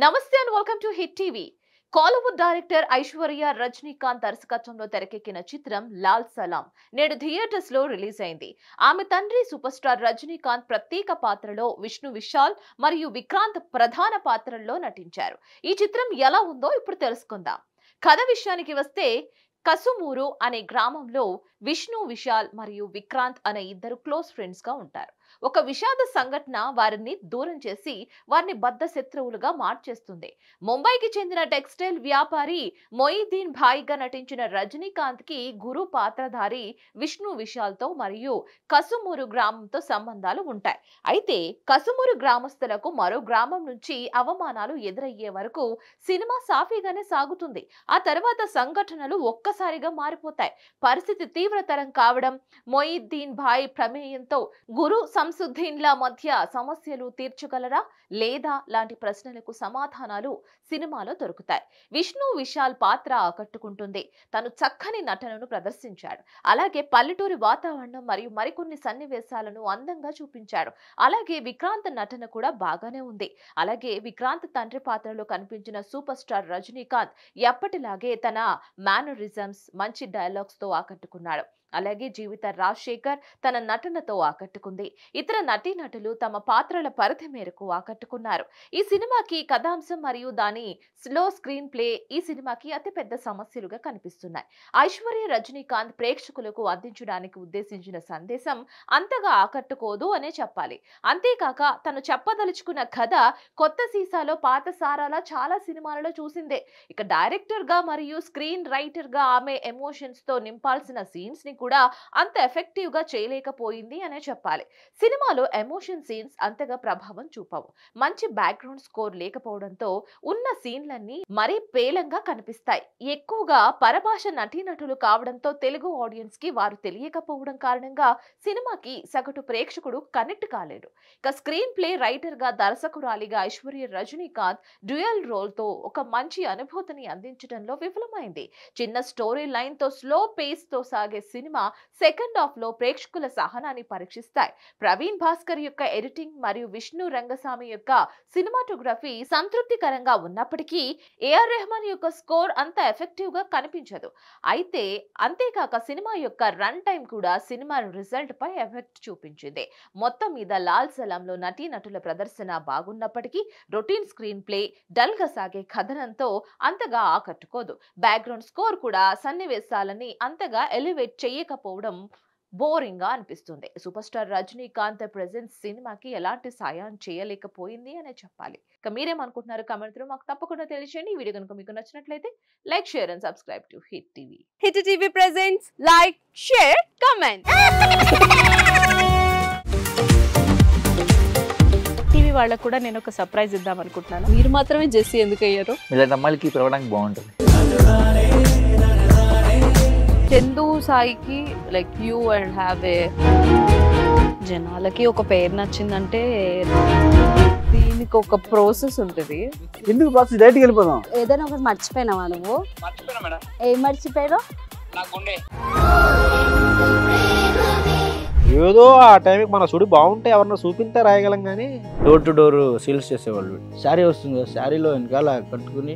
నమస్తే and welcome to hit TV. Kollywood director Aishwarya Rajinikanth దర్శకత్వంలో తెరకెక్కిన చిత్రం లాల్ సలాం నేడు థియేటర్స్ లో రిలీజ్ అయింది. ఆమె తండ్రి సూపర్ స్టార్ రజనీకాంత్ ప్రత్యేక పాత్రలో విష్ణు విశాల్ మరియు విక్రాంత్ ప్రధాన పాత్రల్లో నటించారు. ఈ చిత్రం ఎలా ఉందో ఇప్పుడు తెలుసుకుందాం. కథ విషయానికి వస్తే కసుమూరు అనే గ్రామంలో విష్ణు విశాల్ మరియు విక్రాంత్ అనే ఇద్దరు క్లోజ్ ఫ్రెండ్స్ గా ఉంటారు. ఒక విషాద సంఘటన వారిని దూరం చేసి వారిని బద్ధ శత్రువులుగా మార్చేస్తుంది. ముంబైకి చెందిన టెక్స్టైల్ వ్యాపారి మొయిద్దీన్ భాయ్గా నటించిన రజనీకాంత్ కి గురు పాత్రధారి విష్ణు విశాల్ తో మరియు కసుమూరు గ్రామంతో సంబంధాలు ఉంటాయి. అయితే కసుమూరు గ్రామస్తులకు మరో గ్రామం నుంచి అవమానాలు ఎదురయ్యే వరకు సినిమా సాఫీగానే సాగుతుంది. ఆ తర్వాత సంఘటనలు ఒక్కసారిగా మారిపోతాయి. పరిస్థితి తీవ్రతరం కావడం, మొయిద్దీన్ భాయ్ ప్రమేయంతో గురు సంసుద్దీన్ల మధ్య సమస్యలు తీర్చగలరా లేదా లాంటి ప్రశ్నలకు సమాధానాలు సినిమాలో దొరుకుతాయి. విష్ణు విశాల్ పాత్ర ఆకట్టుకుంటుంది. తను చక్కని నటనను ప్రదర్శించాడు. అలాగే పల్లెటూరి వాతావరణం మరియు మరికొన్ని సన్నివేశాలను అందంగా చూపించాడు. అలాగే విక్రాంత్ నటన కూడా బాగానే ఉంది. అలాగే విక్రాంత్ తండ్రి పాత్రలో కనిపించిన సూపర్ స్టార్ రజనీకాంత్ ఎప్పటిలాగే తన మేనరిజమ్స్, మంచి డైలాగ్స్ తో ఆకట్టుకున్నాడు. అలాగే జీవిత రాజశేఖర్ తన నటనతో ఆకట్టుకుంది. ఇతర నటీనటులు తమ పాత్రల పరిధి మేరకు ఆకట్టుకున్నారు. ఈ సినిమాకి కథాంశం మరియు దాని స్లో స్క్రీన్ ప్లే ఈ సినిమాకి అతిపెద్ద సమస్యలుగా కనిపిస్తున్నాయి. ఐశ్వర్య రజనీకాంత్ ప్రేక్షకులకు అందించడానికి ఉద్దేశించిన సందేశం అంతగా ఆకట్టుకోదు అనే చెప్పాలి. అంతేకాక తను చెప్పదలుచుకున్న కథ కొత్త సీసాలో పాత సారాలా చాలా సినిమాలలో చూసిందే. ఇక డైరెక్టర్ గా మరియు స్క్రీన్ రైటర్ గా ఆమె ఎమోషన్స్ తో నింపాల్సిన సీన్స్ ని కూడా అంత ఎఫెక్టివ్ గా చేయలేకపోయింది అనే చెప్పాలి. సినిమాలో ఎమోషన్ సీన్స్ అంతగా ప్రభావం చూపవు. మంచి బ్యాక్గ్రౌండ్ స్కోర్ లేకపోవడంతో ఉన్న సీన్లన్నీ మరీ పేలంగా కనిపిస్తాయి. ఎక్కువగా పరభాష నటీనటులు కావడంతో తెలుగు ఆడియన్స్ కి వారు తెలియకపోవడం కారణంగా సినిమాకి సగటు ప్రేక్షకుడు కనెక్ట్ కాలేడు. ఇక స్క్రీన్ ప్లే రైటర్ గా దర్శకురాలిగా ఐశ్వర్య రజనీకాంత్ డ్యూయల్ రోల్ తో ఒక మంచి అనుభూతిని అందించడంలో విఫలమైంది. చిన్న స్టోరీ లైన్ తో స్లో పేస్ తో సాగే సినిమా సెకండ్ హాఫ్ లో ప్రేక్షకుల సహనాన్ని పరీక్షిస్తాయి. ప్రవీణ్ భాస్కర్ యొక్క ఎడిటింగ్ మరియు విష్ణు రంగస్వామి యొక్క సినిమాటోగ్రఫీ సంతృప్తికరంగా ఉన్నప్పటికీ ఏఆర్ రెహమాన్ యొక్క స్కోర్ అంత ఎఫెక్టివ్ గా కనిపించదు. అయితే అంతేకాక సినిమా యొక్క రన్ టైం కూడా సినిమా రిజల్ట్ పై ఎఫెక్ట్ చూపించింది. మొత్తం మీద లాల్ సలాం లో నటీనటుల ప్రదర్శన బాగున్నప్పటికీ రొటీన్ స్క్రీన్ ప్లే, డల్ గా సాగే కథనంతో అంతగా ఆకట్టుకోదు. బ్యాక్గ్రౌండ్ స్కోర్ కూడా సన్నివేశాలని అంతగా ఎలివేట్ చేయకపోవడం బోరింగ్ గా అనిపిస్తుంది. సూపర్ స్టార్ రజనీకాంత్ ప్రెజెన్స్ సినిమాకి ఎలాంటి సాయం చేయలేకపోయింది అనే చెప్పాలి. ఇక మీరేమనుకుంటున్నారు కామెంట్ లో మాకు తప్పకుండా తెలియజేయండి. ఈ వీడియో కనుక మీకు నచ్చినట్లయితే like, share and subscribe to hit TV. Hit TV presents like, share, comment. TV వాళ్ళకు కూడా నేను ఒక సర్ప్రైజ్ ఇద్దాం అనుకుంటున్నాను. మీరు మాత్రమే జెస్సీ ఎందుకు అయ్యారు? ఇలాంటి అమ్మాయిలకి పిలవడానికి బాగుంటుంది. చందు సాయికి like you and have a జనాలకి ఒక పేరు నచ్చిందంటే దీనికి ఒక ప్రాసెస్ ఉంటుంది. ఎందుకు ప్రాసెస్ డైరెక్ట్‌గా వెళ్ళిపోదాం. ఏదైనా ఒకటి మర్చిపోయినావా నువ్వు? మర్చిపోయినా మేడం. ఏం మర్చిపోయావు? నా గుండె. ఏదో ఆ టైంకి మన సుడి బాగుంటే ఎవరన్నా చూపిస్తే రాయగలం కానీ డోర్ టు డోర్ సేల్స్ చేసేవాళ్ళు. శారీ వస్తుంది, శారీలో వెనకాల కట్టుకుని